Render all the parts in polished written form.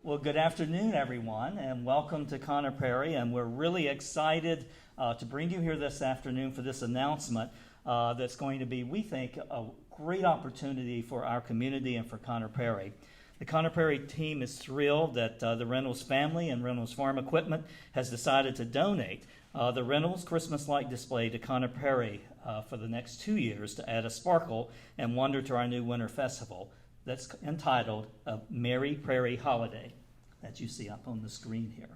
Well, good afternoon, everyone, and welcome to Conner Prairie. And we're really excited to bring you here this afternoon for this announcement that's going to be, we think, a great opportunity for our community and for Conner Prairie. The Conner Prairie team is thrilled that the Reynolds family and Reynolds Farm Equipment has decided to donate the Reynolds Christmas light display to Conner Prairie for the next 2 years to add a sparkle and wonder to our new winter festival that's entitled A Merry Prairie Holiday that you see up on the screen here.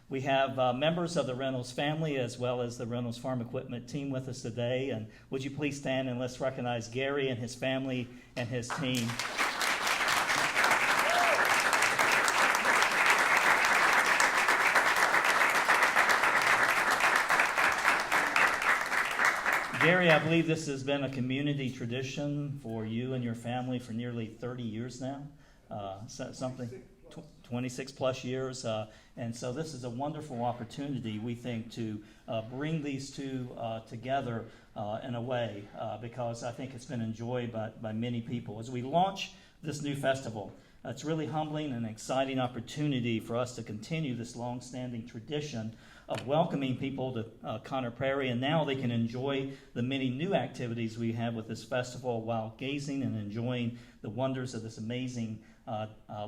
We have members of the Reynolds family as well as the Reynolds Farm Equipment team with us today. And would you please stand and let's recognize Gary and his family and his team. Gary, I believe this has been a community tradition for you and your family for nearly 30 years now, 26 plus years. And so this is a wonderful opportunity, we think, to bring these two together in a way, because I think it's been enjoyed by many people. As we launch this new festival, it's really humbling and exciting opportunity for us to continue this long-standing tradition of welcoming people to Conner Prairie, and now they can enjoy the many new activities we have with this festival while gazing and enjoying the wonders of this amazing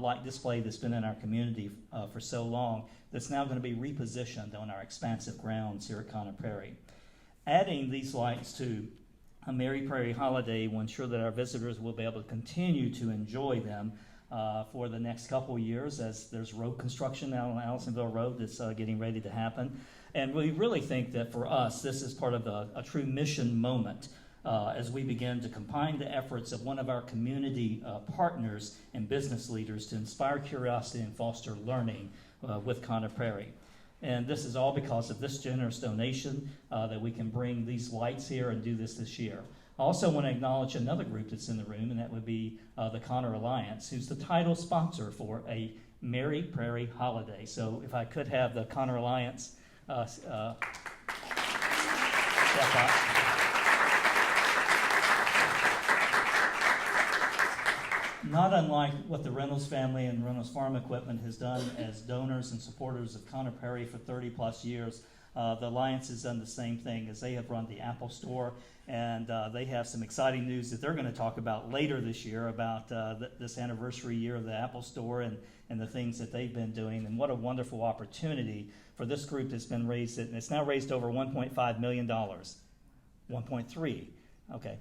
light display that's been in our community for so long, that's now going to be repositioned on our expansive grounds here at Conner Prairie. Adding these lights to a Merry Prairie holiday will ensure that our visitors will be able to continue to enjoy them for the next couple of years, as there's road construction now on Allisonville Road that's getting ready to happen. And we really think that for us, this is part of a true mission moment as we begin to combine the efforts of one of our community partners and business leaders to inspire curiosity and foster learning with Conner Prairie. And this is all because of this generous donation that we can bring these lights here and do this year. I also want to acknowledge another group that's in the room, and that would be the Conner Alliance, who's the title sponsor for a Merry Prairie holiday. So if I could have the Conner Alliance step up. Not unlike what the Reynolds family and Reynolds Farm Equipment has done as donors and supporters of Conner Prairie for 30 plus years, the Alliance has done the same thing, as they have run the Apple Store, and they have some exciting news that they're going to talk about later this year about this anniversary year of the Apple Store and the things that they've been doing. And what a wonderful opportunity for this group that's been raised, and it's now raised over $1.5 million. 1.3, okay.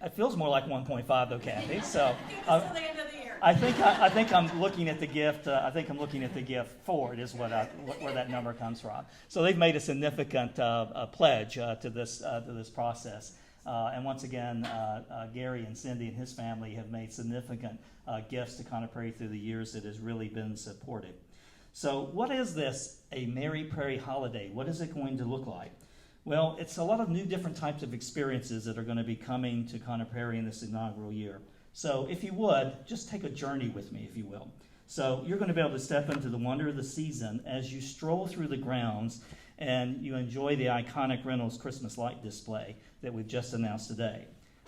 It feels more like 1.5 though, Kathy. So until the end of the year. I think I'm looking at the gift. I think I'm looking at the gift forward is where that number comes from. So they've made a significant pledge to this process. And once again, Gary and Cindy and his family have made significant gifts to Conner Prairie through the years that has really been supported. So what is this, a Merry Prairie holiday? What is it going to look like? Well, it's a lot of new different types of experiences that are going to be coming to Conner Prairie in this inaugural year. So if you would, just take a journey with me, if you will. So you're going to be able to step into the wonder of the season as you stroll through the grounds and you enjoy the iconic Reynolds Christmas light display that we've just announced today.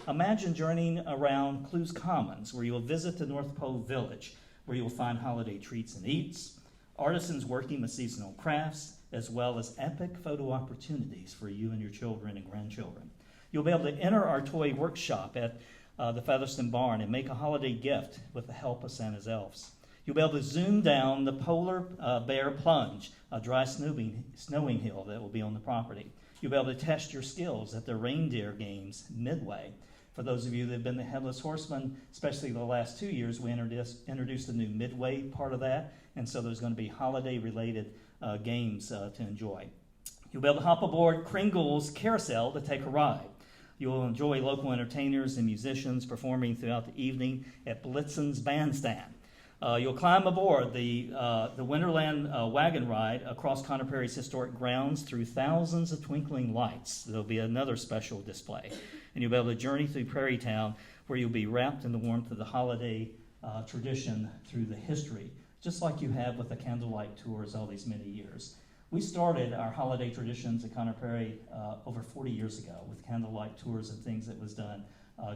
Imagine journeying around Clues Commons, where you'll visit the North Pole Village, where you'll find holiday treats and eats, artisans working with seasonal crafts, as well as epic photo opportunities for you and your children and grandchildren. You'll be able to enter our toy workshop at the Featherston Barn and make a holiday gift with the help of Santa's elves. You'll be able to zoom down the Polar Bear Plunge, a dry snowing hill that will be on the property. You'll be able to test your skills at the reindeer games Midway. For those of you that have been the Headless Horseman, especially the last 2 years, we introduced the new Midway part of that, and so there's going to be holiday-related games to enjoy. You'll be able to hop aboard Kringle's Carousel to take a ride. You'll enjoy local entertainers and musicians performing throughout the evening at Blitzen's Bandstand. You'll climb aboard the Winterland wagon ride across Conner Prairie's historic grounds through thousands of twinkling lights. There'll be another special display. And you'll be able to journey through Prairie Town, where you'll be wrapped in the warmth of the holiday tradition through the history, just like you have with the candlelight tours all these many years. We started our holiday traditions at Conner Prairie over 40 years ago with candlelight tours and things that was done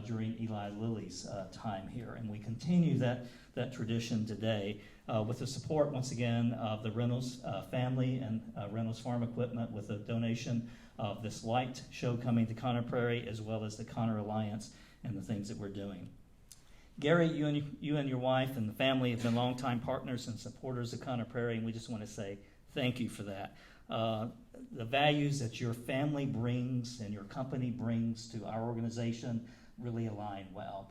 during Eli Lilly's time here. And we continue that tradition today with the support, once again, of the Reynolds family and Reynolds Farm Equipment, with a donation of this light show coming to Conner Prairie, as well as the Conner Alliance and the things that we're doing. Gary, you and your wife and the family have been longtime partners and supporters of Conner Prairie, and we just want to say thank you for that. The values that your family brings and your company brings to our organization really align well.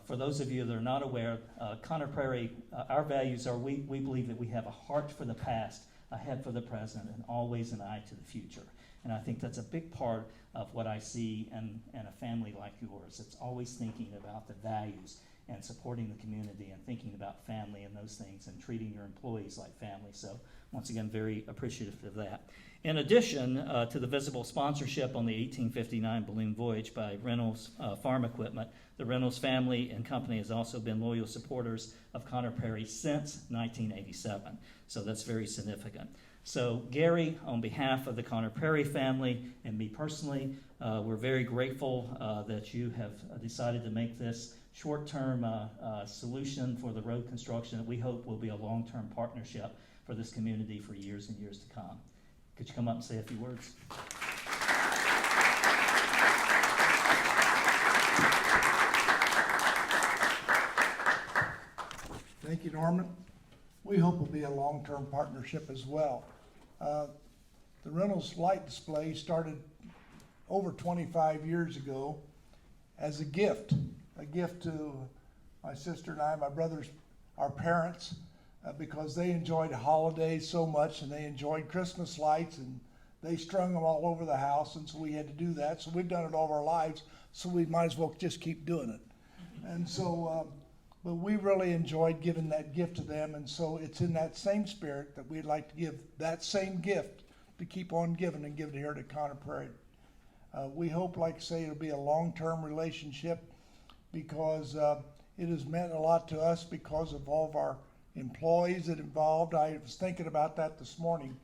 For those of you that are not aware, Conner Prairie, our values are we believe that we have a heart for the past, a head for the present, and always an eye to the future. And I think that's a big part of what I see in a family like yours. It's always thinking about the values and supporting the community and thinking about family and those things and treating your employees like family. So once again, very appreciative of that. In addition to the visible sponsorship on the 1859 balloon voyage by Reynolds Farm Equipment, the Reynolds family and company has also been loyal supporters of Conner Prairie since 1987. So that's very significant. So Gary, on behalf of the Conner Prairie family and me personally, we're very grateful that you have decided to make this short-term solution for the road construction that we hope will be a long-term partnership for this community for years and years to come. Could you come up and say a few words? Thank you, Norman. We hope it will be a long-term partnership as well. The Reynolds light display started over 25 years ago as a gift to my sister and I, my brothers, our parents, because they enjoyed holidays so much and they enjoyed Christmas lights, and they strung them all over the house, and so we had to do that. So we've done it all of our lives, so we might as well just keep doing it. And so, but we really enjoyed giving that gift to them, and so it's in that same spirit that we'd like to give that same gift to keep on giving and give it here to Conner Prairie. We hope, like I say, it'll be a long-term relationship, because it has meant a lot to us because of all of our employees that involved. I was thinking about that this morning.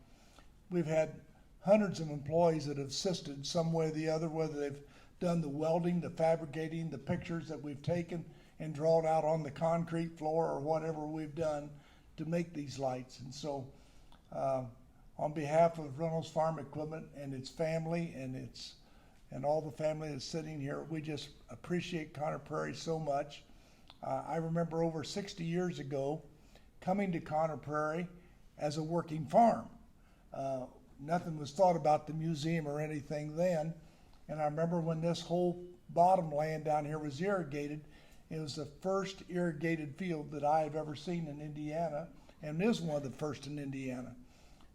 We've had hundreds of employees that have assisted some way or the other, whether they've done the welding, the fabricating, the pictures that we've taken and drawn out on the concrete floor, or whatever we've done to make these lights. And so on behalf of Reynolds Farm Equipment and its family and all the family that's sitting here, we just appreciate Conner Prairie so much. I remember over 60 years ago coming to Conner Prairie as a working farm. Nothing was thought about the museum or anything then. And I remember when this whole bottom land down here was irrigated, it was the first irrigated field that I have ever seen in Indiana, and is one of the first in Indiana.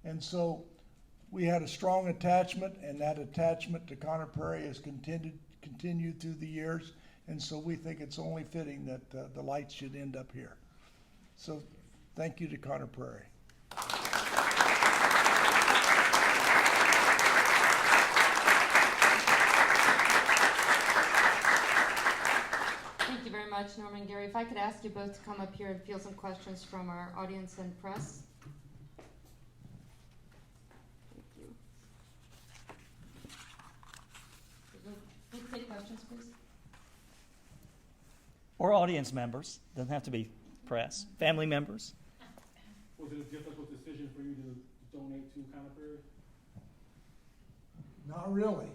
And so we had a strong attachment, and that attachment to Conner Prairie has continued through the years. And so we think it's only fitting that the lights should end up here. So thank you to Conner Prairie. Thank you very much, Norman and Gary. If I could ask you both to come up here and field some questions from our audience and press. Thank you. Take questions, please. Or audience members, doesn't have to be press, family members. Was it a difficult decision for you to donate to Conner Prairie? Not really.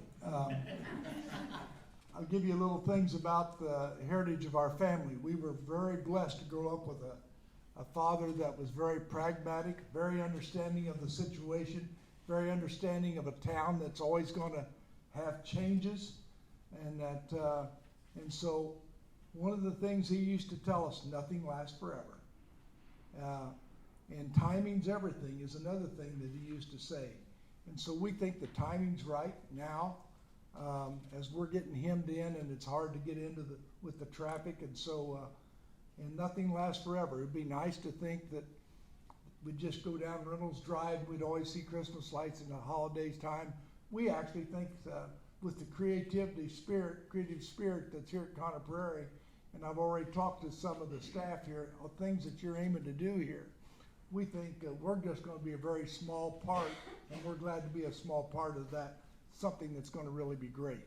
I'll give you little things about the heritage of our family. We were very blessed to grow up with a father that was very pragmatic, very understanding of the situation, very understanding of a town that's always going to have changes, and so one of the things he used to tell us, nothing lasts forever. And timing's everything is another thing that he used to say. And so we think the timing's right now, as we're getting hemmed in, and it's hard to get into with the traffic, and so and nothing lasts forever. It'd be nice to think that we'd just go down Reynolds Drive, we'd always see Christmas lights in the holidays time. We actually think with the creative spirit that's here at Conner Prairie, and I've already talked to some of the staff here of things that you're aiming to do here. We think we're just going to be a very small part, and we're glad to be a small part of that, something that's going to really be great.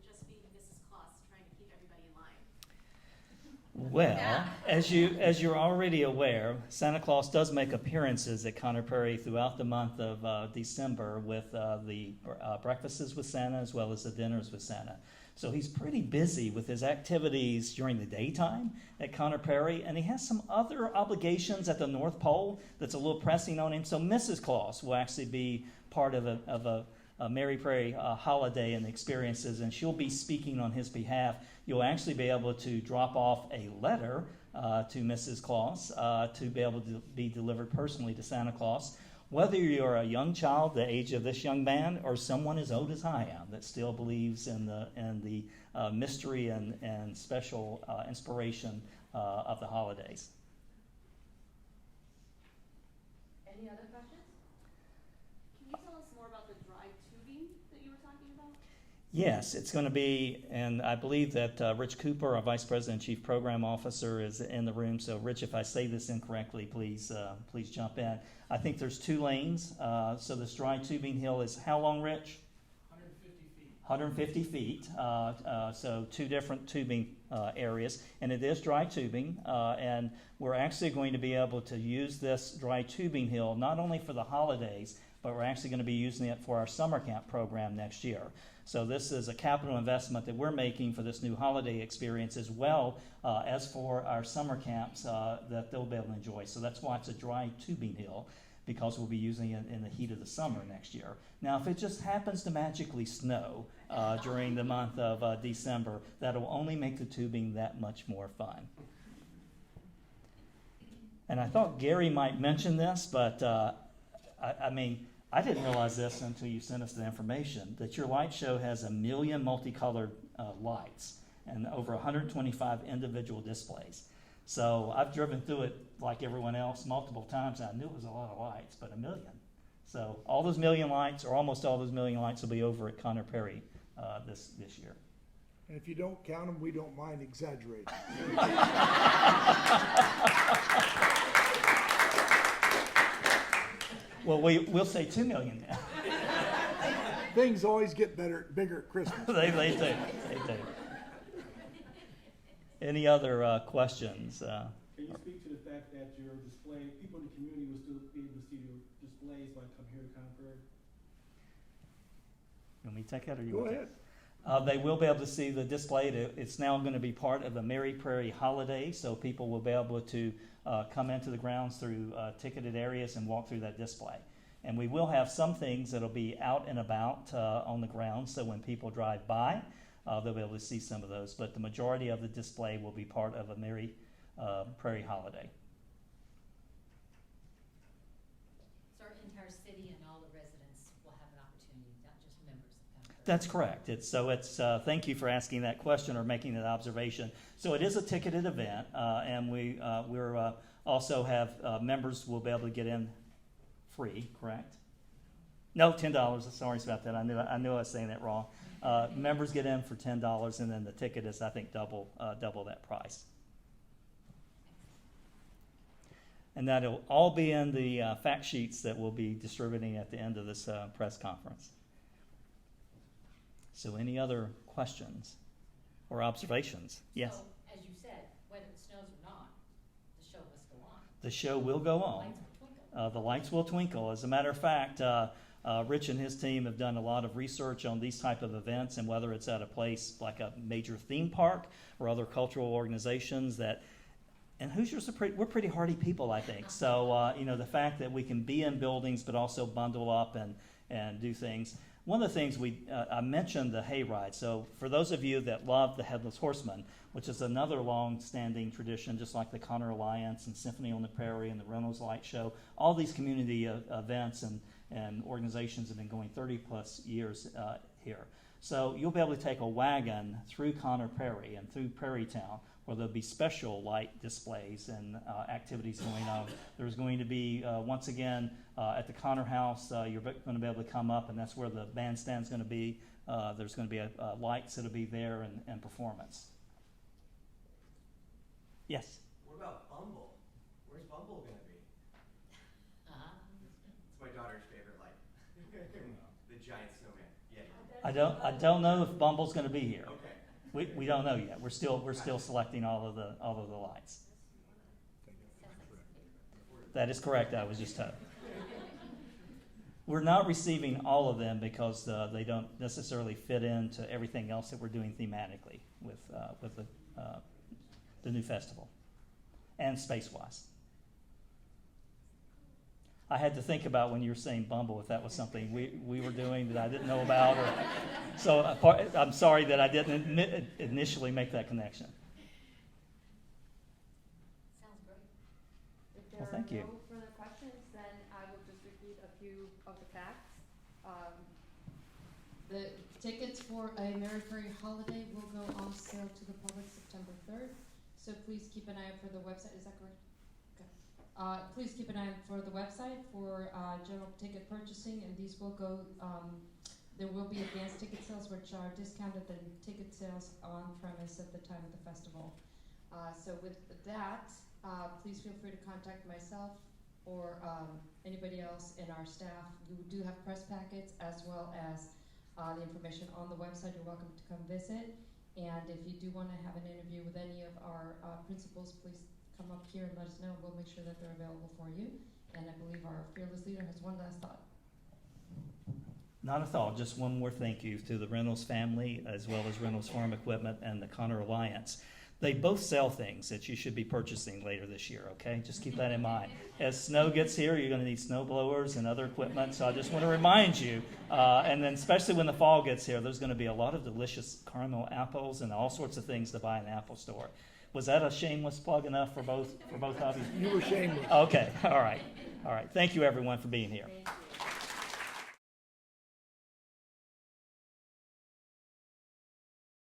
just be Mrs. Claus trying to keep everybody in line? Well, as you're already aware, Santa Claus does make appearances at Conner Prairie throughout the month of December with the breakfasts with Santa as well as the dinners with Santa. So he's pretty busy with his activities during the daytime at Conner Prairie, and he has some other obligations at the North Pole that's a little pressing on him. So Mrs. Claus will actually be part of a Mary Prairie holiday and experiences, and she'll be speaking on his behalf. You'll actually be able to drop off a letter to Mrs. Claus to be able to be delivered personally to Santa Claus. Whether you're a young child, the age of this young man, or someone as old as I am that still believes in the mystery and special inspiration of the holidays. Any other questions? Can you tell us more about the dry tubing that you were talking about? Yes, it's going to be, and I believe that Rich Cooper, our Vice President and Chief Program Officer, is in the room. So, Rich, if I say this incorrectly, please jump in. I think there's 2 lanes. So this dry tubing hill is how long, Rich? 150 feet. So 2 different tubing areas, and it is dry tubing. And we're actually going to be able to use this dry tubing hill not only for the holidays, but we're actually going to be using it for our summer camp program next year. So this is a capital investment that we're making for this new holiday experience as well as for our summer camps that they'll be able to enjoy. So that's why it's a dry tubing hill, because we'll be using it in the heat of the summer next year. Now, if it just happens to magically snow during the month of December, that'll only make the tubing that much more fun. And I thought Gary might mention this, but I mean, I didn't realize this until you sent us the information, that your light show has 1 million multicolored lights and over 125 individual displays. So I've driven through it like everyone else multiple times, and I knew it was a lot of lights, but 1 million. So all those million lights, or almost all those million lights, will be over at Conner Prairie this year. And if you don't count them, we don't mind exaggerating. Well, we'll say 2 million now. Things always get bigger at Christmas. They do. Any other questions? Can you speak to the fact that your display, people in the community will still be able to see your displays when I come here to Conner Prairie? You want me to take that, or you Go want to? ahead. They will be able to see the display. It's now going to be part of the Mary Prairie holiday, so people will be able to come into the grounds through ticketed areas and walk through that display. And we will have some things that'll be out and about on the grounds, so when people drive by, they'll be able to see some of those. But the majority of the display will be part of a Mary Prairie holiday. So our entire city and all the residents will have an opportunity, not just members of Conner Prairie. That's correct. Thank you for asking that question or making that observation. So it is a ticketed event, and we're also have members will be able to get in free, correct? No, $10. Sorry about that. I knew I was saying that wrong. Members get in for $10, and then the ticket is, I think, double that price. And that'll all be in the fact sheets that we'll be distributing at the end of this press conference. So any other questions or observations? Yes? So, as you said, whether it snows or not, the show must go on. The show will go on. Lights will twinkle. The lights will twinkle. As a matter of fact, Rich and his team have done a lot of research on these type of events, and whether it's at a place like a major theme park or other cultural organizations and Hoosiers we're pretty hardy people, I think. So, the fact that we can be in buildings but also bundle up and do things. One of the things I mentioned the hayride. So for those of you that love the Headless Horseman, which is another long-standing tradition, just like the Conner Alliance and Symphony on the Prairie and the Reynolds Light Show, all these community events and organizations have been going 30-plus years here. So you'll be able to take a wagon through Conner Prairie and through Prairie Town, where there'll be special light displays and activities going on. There's going to be, once again, at the Conner House, you're going to be able to come up, and that's where the bandstand's going to be. There's going to be lights that'll be there and performance. Yes? What about Bumble? Where's Bumble going to be? It's my daughter's favorite light. The giant snowman. Yeah. I don't know if Bumble's gonna be here. Okay. We don't know yet. We're still selecting all of the lights. That is correct, I was just told. We're not receiving all of them because they don't necessarily fit into everything else that we're doing thematically with the new festival and space-wise. I had to think about when you were saying Bumble if that was something we were doing that I didn't know about. So I'm sorry that I didn't initially make that connection. Sounds great. If Well, there thank are you. no further questions, then I will just repeat a few of the facts. The tickets for a Merry Prairie holiday will go on sale to the public September 3rd. So please keep an eye out for the website. Is that correct? Okay. Please keep an eye out for the website for general ticket purchasing, and these will go. There will be advanced ticket sales, which are discounted than ticket sales on premise at the time of the festival. So with that, please feel free to contact myself or anybody else in our staff. We do have press packets as well as the information on the website. You're welcome to come visit. And if you do want to have an interview with any of our principals, please come up here and let us know. We'll make sure that they're available for you. And I believe our fearless leader has one last thought. Not a thought, just one more thank you to the Reynolds family as well as Reynolds Farm Equipment and the Connor Alliance. They both sell things that you should be purchasing later this year, okay? Just keep that in mind. As snow gets here, you're going to need snow blowers and other equipment, so I just want to remind you. And then especially when the fall gets here, there's going to be a lot of delicious caramel apples and all sorts of things to buy in the Apple store. Was that a shameless plug enough for both of you? You were shameless. Okay, all right. Thank you, everyone, for being here. Thank you.